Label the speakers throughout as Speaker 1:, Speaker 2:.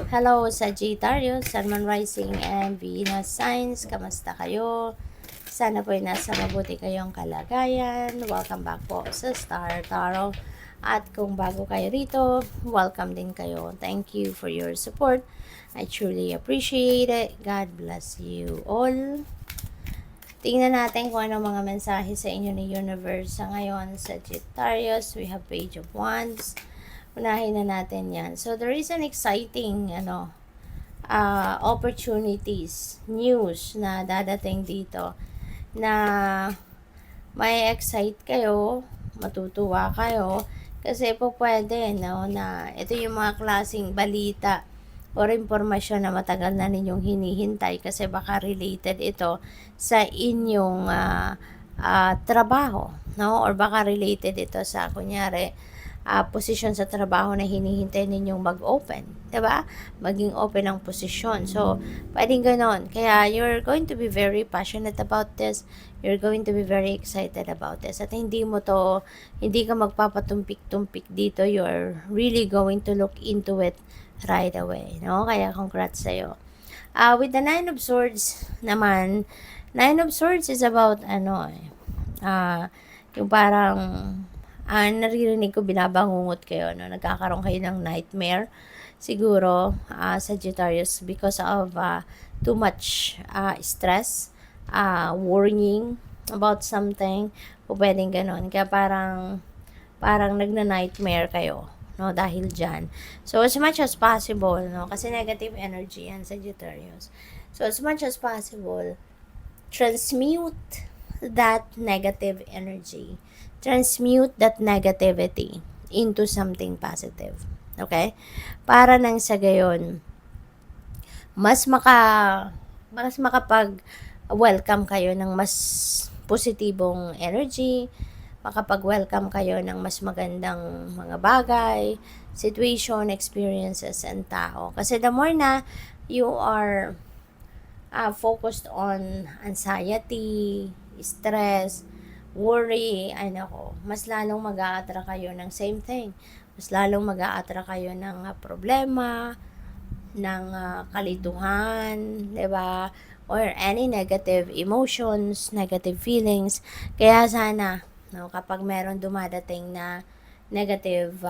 Speaker 1: Hello, Sagittarius, Sun, Moon, Rising, and Venus signs. Kamusta kayo? Sana po ay nasa mabuti kayong kalagayan. Welcome back po sa Star Tarot. At kung bago kayo rito, welcome din kayo. Thank you for your support. I truly appreciate it. God bless you all. Tingnan natin kung ano mga mensahe sa inyo ni Universe sa ngayon, Sagittarius. We have Page of Wands. Unahin na natin yan. So, there is an exciting, opportunities, news na dadating dito na may excite kayo, matutuwa kayo, kasi po pwede, no, na ito yung mga klaseng balita or impormasyon na matagal na ninyong hinihintay kasi baka related ito sa inyong trabaho, no, or baka related ito sa, kunyari, posisyon sa trabaho na hinihintay ninyong mag-open. Diba? Maging open ang posisyon. So, pwedeng ganon. Kaya, you're going to be very passionate about this. You're going to be very excited about this. At hindi ka magpapatumpik-tumpik dito. You're really going to look into it right away. No? Kaya, congrats sa'yo. With the Nine of Swords naman, Nine of Swords is about, yung parang, naririnig ko binabangungot kayo, no? Nagkakaroon kayo ng nightmare siguro, Sagittarius, because of too much stress, worrying about something, o pwedeng ganon. Kaya parang nagna-nightmare kayo, no, dahil dyan. So, as much as possible, no, kasi negative energy yan, Sagittarius. So, as much as possible, transmute that negative energy. Transmute that negativity into something positive. Okay? Para nang sa gayon, mas makapag-welcome kayo ng mas positibong energy, makapag-welcome kayo ng mas magandang mga bagay, situation, experiences, and tao. Kasi the more na you are focused on anxiety, stress, worry, mas lalong mag-a-attract kayo ng same thing. Mas lalong mag-a-attract kayo ng problema, ng kalituhan, diba? Or any negative emotions, negative feelings. Kaya sana, no, kapag meron dumadating na negative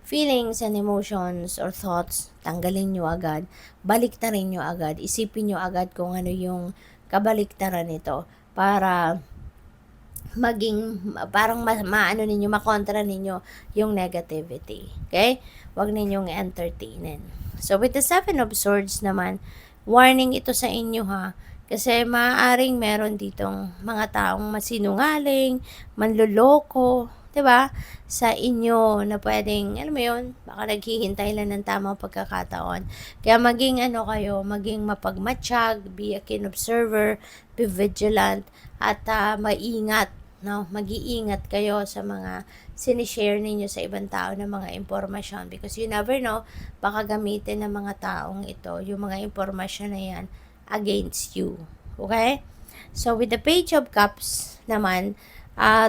Speaker 1: feelings and emotions or thoughts, tanggalin nyo agad, baliktarin nyo agad, isipin nyo agad kung ano yung kabaliktaran nito para parang makontra ninyo yung negativity. Okay? Huwag ninyong entertainin. So, with the Seven of Swords naman, warning ito sa inyo ha. Kasi maaaring meron ditong mga taong masinungaling, manloloko, 'di ba? Sa inyo na pwedeng, alam mo 'yun, baka naghihintay lang ng tamang pagkakataon. Kaya maging maging mapagmatsyag, be a keen observer, be vigilant, at maingat, no? Mag-iingat kayo sa mga sinishare ninyo sa ibang tao ng mga impormasyon because you never know, baka gamitin ng mga taong ito, yung mga impormasyon na yan, against you. Okay? So, with the Page of Cups naman,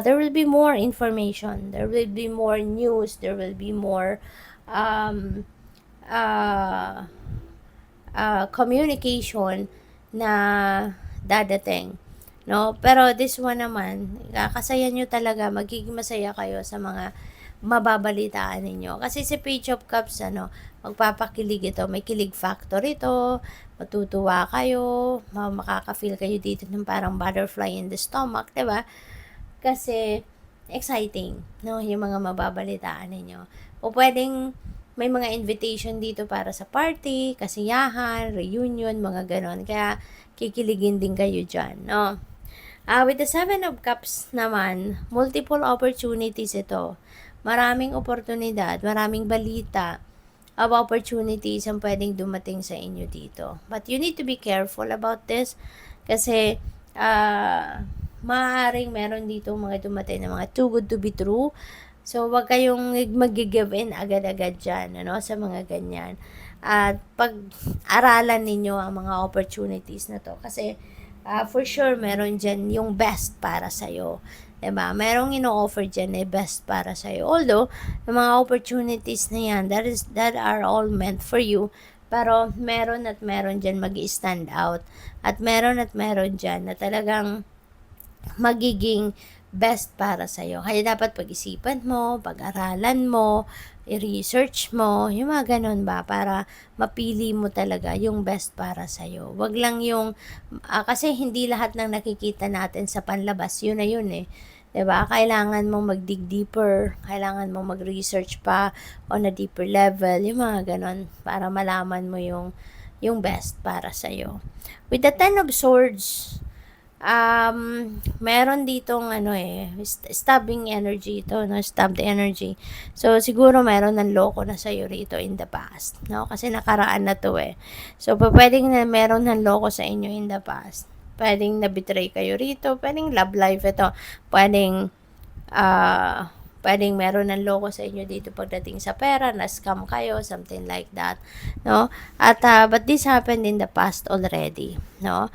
Speaker 1: there will be more information, there will be more news, there will be more communication na dadating. No? Pero this one naman, kakasaya nyo talaga, magiging masaya kayo sa mga mababalitaan ninyo. Kasi si Page of Cups, magpapakilig ito, may kilig factor ito, matutuwa kayo, makaka-feel kayo dito ng parang butterfly in the stomach, diba? Kasi exciting, no, yung mga mababalitaan ninyo. O pwedeng may mga invitation dito para sa party, kasiyahan, reunion, mga ganon. Kaya kikiligin din kayo dyan, no? With the Seven of Cups naman, multiple opportunities ito. Maraming oportunidad, maraming balita of opportunities ang pwedeng dumating sa inyo dito. But you need to be careful about this kasi maaaring meron dito mga dumating na mga too good to be true. So, wag kayong mag-give in agad-agad dyan, sa mga ganyan. At pag-aralan ninyo ang mga opportunities na to kasi for sure, meron dyan yung best para sa'yo. 'Diba? Merong ino-offer diyan na best para sa'yo. Although, yung mga opportunities na yan, that are all meant for you, pero meron at meron diyan mag-i-stand out. At meron diyan na talagang magiging best para sa'yo. Kaya dapat pag-isipan mo, pag-aralan mo, i-research mo, yung mga ganun ba, para mapili mo talaga yung best para sa'yo. Wag lang yung, kasi hindi lahat ng nakikita natin sa panlabas, yun na yun eh. 'Di ba? Kailangan mong mag-dig deeper, kailangan mong mag-research pa on a deeper level, yung mga ganon, para malaman mo yung best para sa'yo. With the Ten of Swords, meron ditong stabbing energy ito, no? Stabbed energy. So, siguro meron ng loko na sa'yo rito in the past, no? Kasi nakaraan na to eh. So, pwedeng na meron ng loko sa inyo in the past. Pwedeng na-betray kayo rito, pwedeng love life ito, pwedeng pwedeng meron ng loko sa inyo dito pagdating sa pera, na-scam kayo, something like that, no? At, but this happened in the past already, no?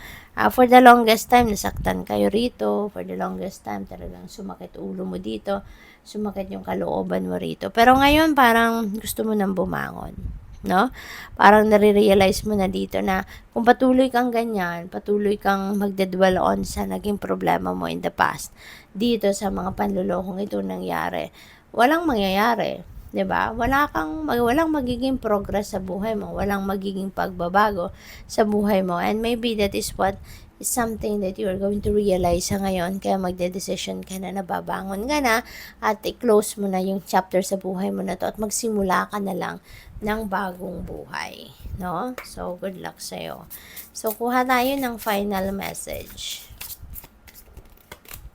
Speaker 1: For the longest time, nasaktan kayo rito. For the longest time, talagang sumakit ulo mo dito. Sumakit yung kalooban mo rito. Pero ngayon, parang gusto mo nang bumangon, no? Parang nare-realize mo na dito na kung patuloy kang ganyan, patuloy kang magdedwell on sa naging problema mo in the past, dito sa mga panlulokong ito nangyari, walang mangyayari. 'Di ba? Walang magiging progress sa buhay mo, walang magiging pagbabago sa buhay mo. And maybe that is what is something that you are going to realize sa ngayon. Kaya magde-decision ka na, nababangon ka na, at i-close mo na yung chapter sa buhay mo na to, at magsimula ka na lang ng bagong buhay, no? So, good luck sa'yo. So, kuha tayo ng final message.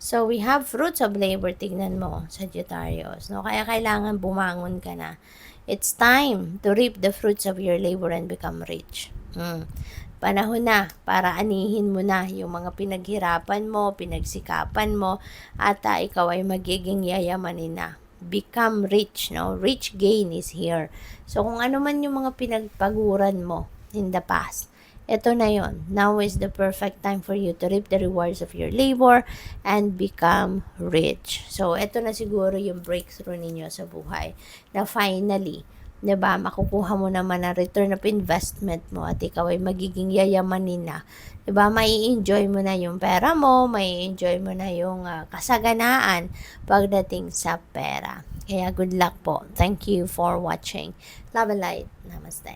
Speaker 1: So, we have fruits of labor. Tignan mo, Sagittarius, no? Kaya kailangan bumangon ka na. It's time to reap the fruits of your labor and become rich. Panahon na para anihin mo na yung mga pinaghirapan mo, pinagsikapan mo, at ikaw ay magiging yayamanin na. Become rich, no? Rich gain is here. So, kung ano man yung mga pinagpaguran mo in the past, ito na yon. Now is the perfect time for you to reap the rewards of your labor and become rich. So, ito na siguro yung breakthrough ninyo sa buhay. Na finally, 'di ba, makukuha mo naman ang return of investment mo at ikaw ay magiging yayamanin na. 'Di ba, mai-enjoy mo na yung pera mo, mai-enjoy mo na yung kasaganaan pagdating sa pera. Kaya good luck po. Thank you for watching. Love and light. Namaste.